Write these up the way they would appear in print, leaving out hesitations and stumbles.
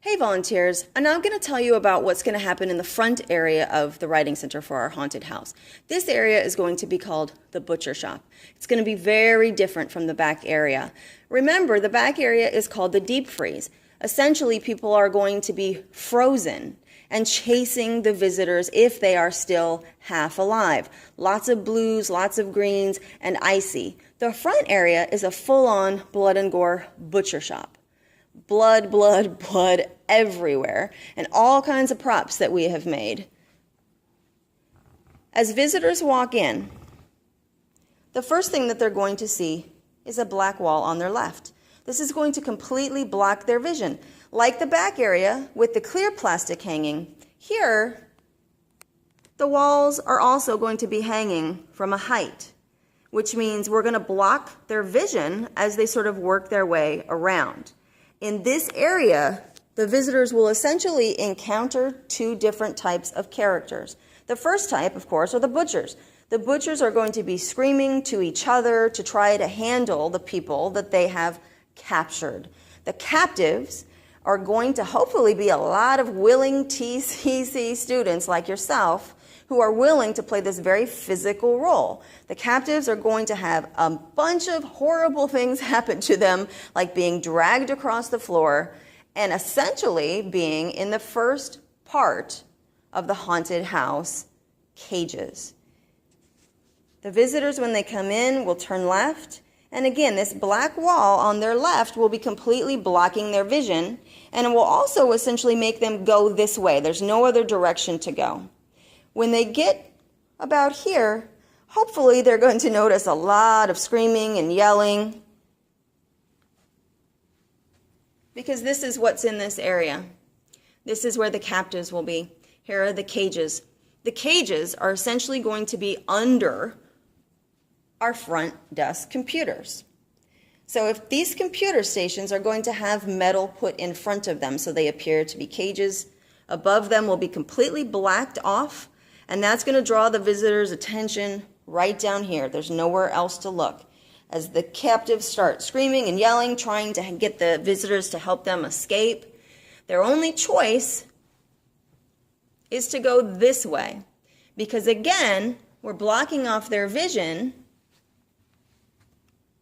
Hey volunteers, and I'm going to tell you about what's going to happen in the front area of the Writing Center for our haunted house. This area is going to be called the butcher shop. It's going to be very different from the back area. Remember, the back area is called the deep freeze. Essentially, people are going to be frozen and chasing the visitors if they are still half alive. Lots of blues, lots of greens, and icy. The front area is a full-on blood and gore butcher shop. Blood, blood, blood everywhere, and all kinds of props that we have made. As visitors walk in, the first thing that they're going to see is a black wall on their left. This is going to completely block their vision. Like the back area with the clear plastic hanging, here the walls are also going to be hanging from a height, which means we're going to block their vision as they sort of work their way around. In this area, the visitors will essentially encounter two different types of characters. The first type, of course, are the butchers. The butchers are going to be screaming to each other to try to handle the people that they have captured. The captives are going to hopefully be a lot of willing TCC students like yourself who are willing to play this very physical role. The captives are going to have a bunch of horrible things happen to them, like being dragged across the floor and essentially being in the first part of the haunted house cages. The visitors, when they come in, will turn left. And again, this black wall on their left will be completely blocking their vision, and it will also essentially make them go this way. There's no other direction to go. When they get about here, hopefully they're going to notice a lot of screaming and yelling, because this is what's in this area. This is where the captives will be. Here are the cages. The cages are essentially going to be under our front desk computers. So if these computer stations are going to have metal put in front of them so they appear to be cages, above them will be completely blacked off, and that's going to draw the visitor's attention right down here. There's nowhere else to look. As the captives start screaming and yelling, trying to get the visitors to help them escape, their only choice is to go this way. Because again, we're blocking off their vision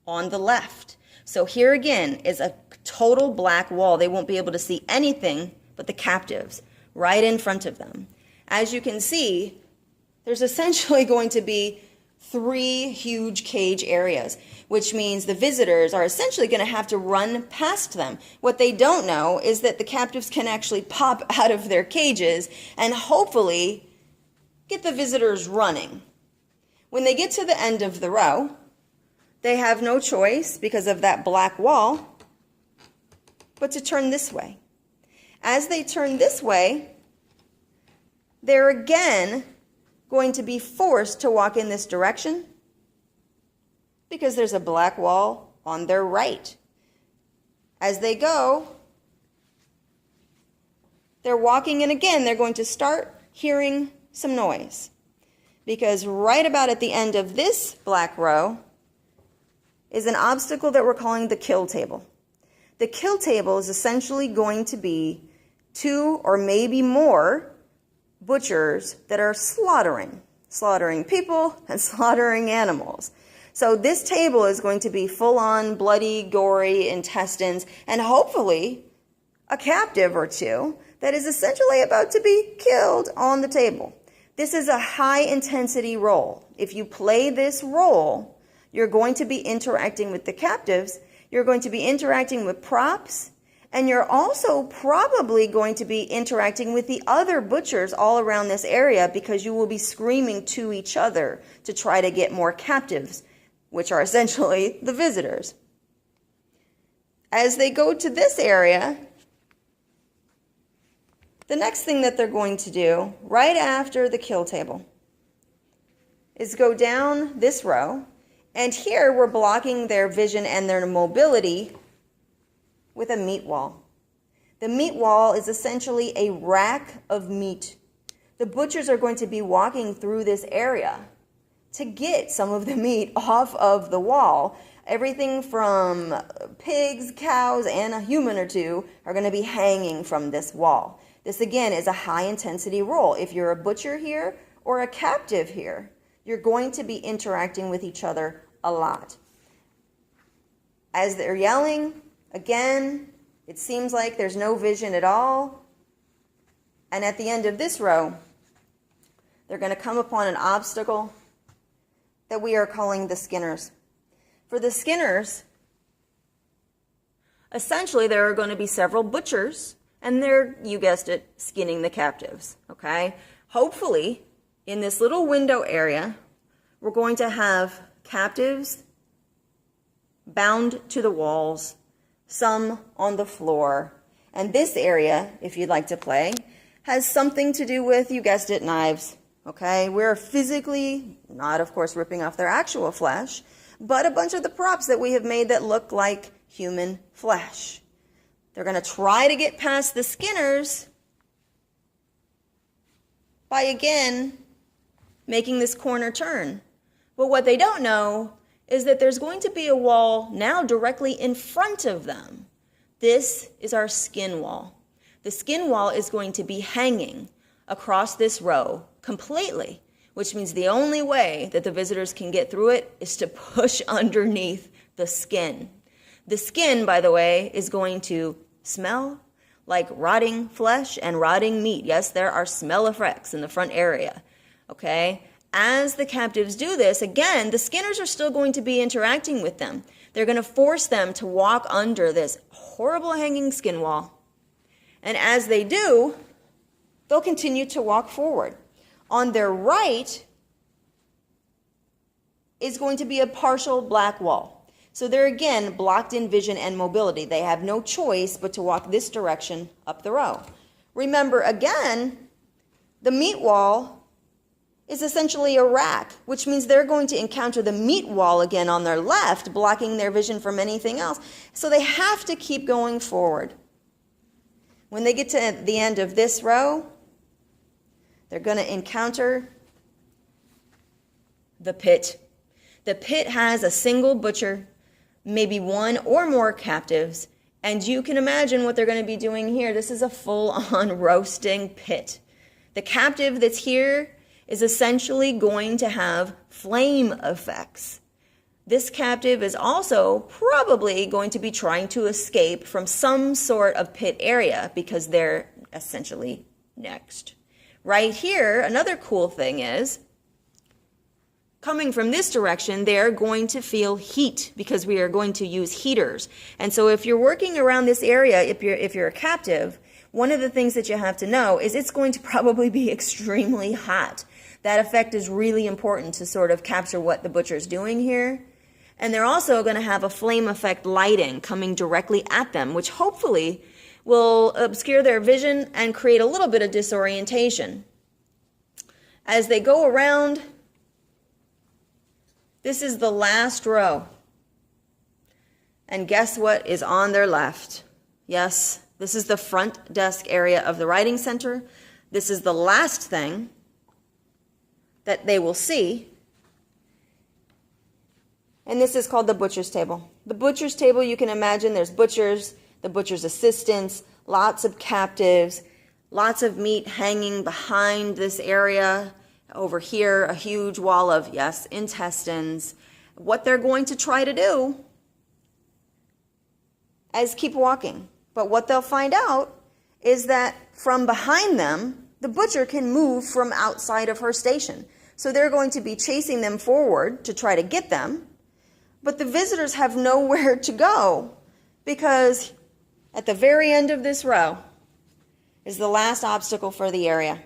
on the left. So here again is a total black wall. They won't be able to see anything but the captives right in front of them. As you can see, there's essentially going to be 3 huge cage areas, which means the visitors are essentially going to have to run past them. What they don't know is that the captives can actually pop out of their cages and hopefully get the visitors running. When they get to the end of the row, they have no choice, because of that black wall, but to turn this way. As they turn this way, they're again going to be forced to walk in this direction because there's a black wall on their right. As they go, they're walking, and again, they're going to start hearing some noise, because right about at the end of this black row is an obstacle that we're calling the kill table. The kill table is essentially going to be 2 or maybe more butchers that are slaughtering people and slaughtering animals. So this table is going to be full-on bloody, gory intestines, and hopefully a captive or 2 that is essentially about to be killed on the table. This is a high-intensity role. If you play this role, you're going to be interacting with the captives, you're going to be interacting with props, and you're also probably going to be interacting with the other butchers all around this area, because you will be screaming to each other to try to get more captives, which are essentially the visitors. As they go to this area, the next thing that they're going to do right after the kill table is go down this row, and here we're blocking their vision and their mobility with a meat wall. The meat wall is essentially a rack of meat. The butchers are going to be walking through this area to get some of the meat off of the wall. Everything from pigs, cows, and a human or two are going to be hanging from this wall. This again is a high intensity role. If you're a butcher here or a captive here, you're going to be interacting with each other a lot. As they're yelling, again, it seems like there's no vision at all. And at the end of this row, they're going to come upon an obstacle that we are calling the skinners. For the skinners, essentially there are going to be several butchers, and they're, you guessed it, skinning the captives, okay? Hopefully, in this little window area, we're going to have captives bound to the walls, some on the floor, and this area, if you'd like to play, has something to do with, you guessed it, knives, okay? We're physically, not of course ripping off their actual flesh, but a bunch of the props that we have made that look like human flesh. They're going to try to get past the skinners by, again, making this corner turn. But what they don't know is that there's going to be a wall now directly in front of them. This is our skin wall. The skin wall is going to be hanging across this row completely, which means the only way that the visitors can get through it is to push underneath the skin. The skin, by the way, is going to smell like rotting flesh and rotting meat. Yes, there are smell effects in the front area, okay? As the captives do this, again, the skinners are still going to be interacting with them. They're going to force them to walk under this horrible hanging skin wall. And as they do, they'll continue to walk forward. On their right is going to be a partial black wall. So they're again blocked in vision and mobility. They have no choice but to walk this direction up the row. Remember, again, the meat wall is essentially a rack, which means they're going to encounter the meat wall again on their left, blocking their vision from anything else. So they have to keep going forward. When they get to the end of this row, they're going to encounter the pit. The pit has a single butcher, maybe one or more captives, and you can imagine what they're going to be doing here. This is a full-on roasting pit. The captive that's here is essentially going to have flame effects. This captive is also probably going to be trying to escape from some sort of pit area because they're essentially next. Right here, another cool thing is, coming from this direction, they're going to feel heat because we are going to use heaters. And so if you're working around this area, if you're a captive, one of the things that you have to know is it's going to probably be extremely hot. That effect is really important to sort of capture what the butcher's doing here. And they're also going to have a flame effect lighting coming directly at them, which hopefully will obscure their vision and create a little bit of disorientation. As they go around, this is the last row. And guess what is on their left? Yes, this is the front desk area of the writing center. This is the last thing that they will see. And this is called the butcher's table. The butcher's table, you can imagine there's butchers, the butcher's assistants, lots of captives, lots of meat hanging behind this area. Over here, a huge wall of, yes, intestines. What they're going to try to do is keep walking. But what they'll find out is that from behind them, the butcher can move from outside of her station. So they're going to be chasing them forward to try to get them. But the visitors have nowhere to go because at the very end of this row is the last obstacle for the area.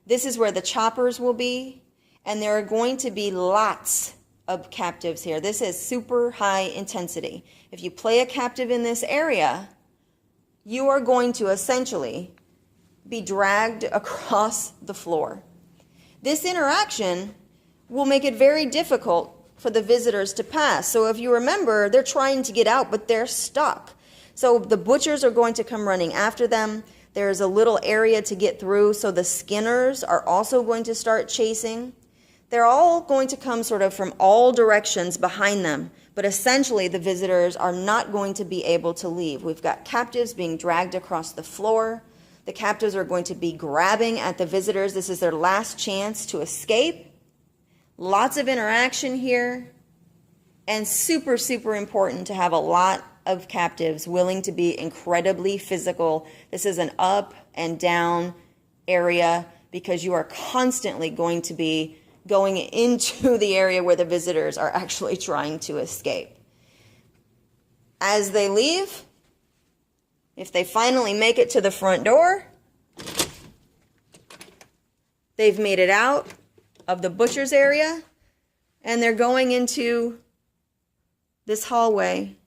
This is where the choppers will be, and there are going to be lots of captives here. This is super high intensity. If you play a captive in this area, you are going to essentially be dragged across the floor. This interaction will make it very difficult for the visitors to pass. So if you remember, they're trying to get out, but they're stuck. So the butchers are going to come running after them. There's a little area to get through, so the skinners are also going to start chasing. They're all going to come sort of from all directions behind them, But essentially, the visitors are not going to be able to leave. We've got captives being dragged across the floor. The captives are going to be grabbing at the visitors. This is their last chance to escape. Lots of interaction here. And super, super important to have a lot of captives willing to be incredibly physical. This is an up and down area because you are constantly going to be going into the area where the visitors are actually trying to escape. As they leave, if they finally make it to the front door, they've made it out of the butcher's area, and they're going into this hallway,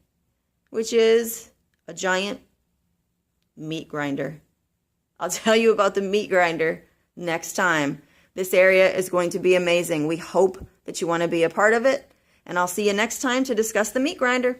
which is a giant meat grinder. I'll tell you about the meat grinder next time. This area is going to be amazing. We hope that you want to be a part of it, and I'll see you next time to discuss the meat grinder.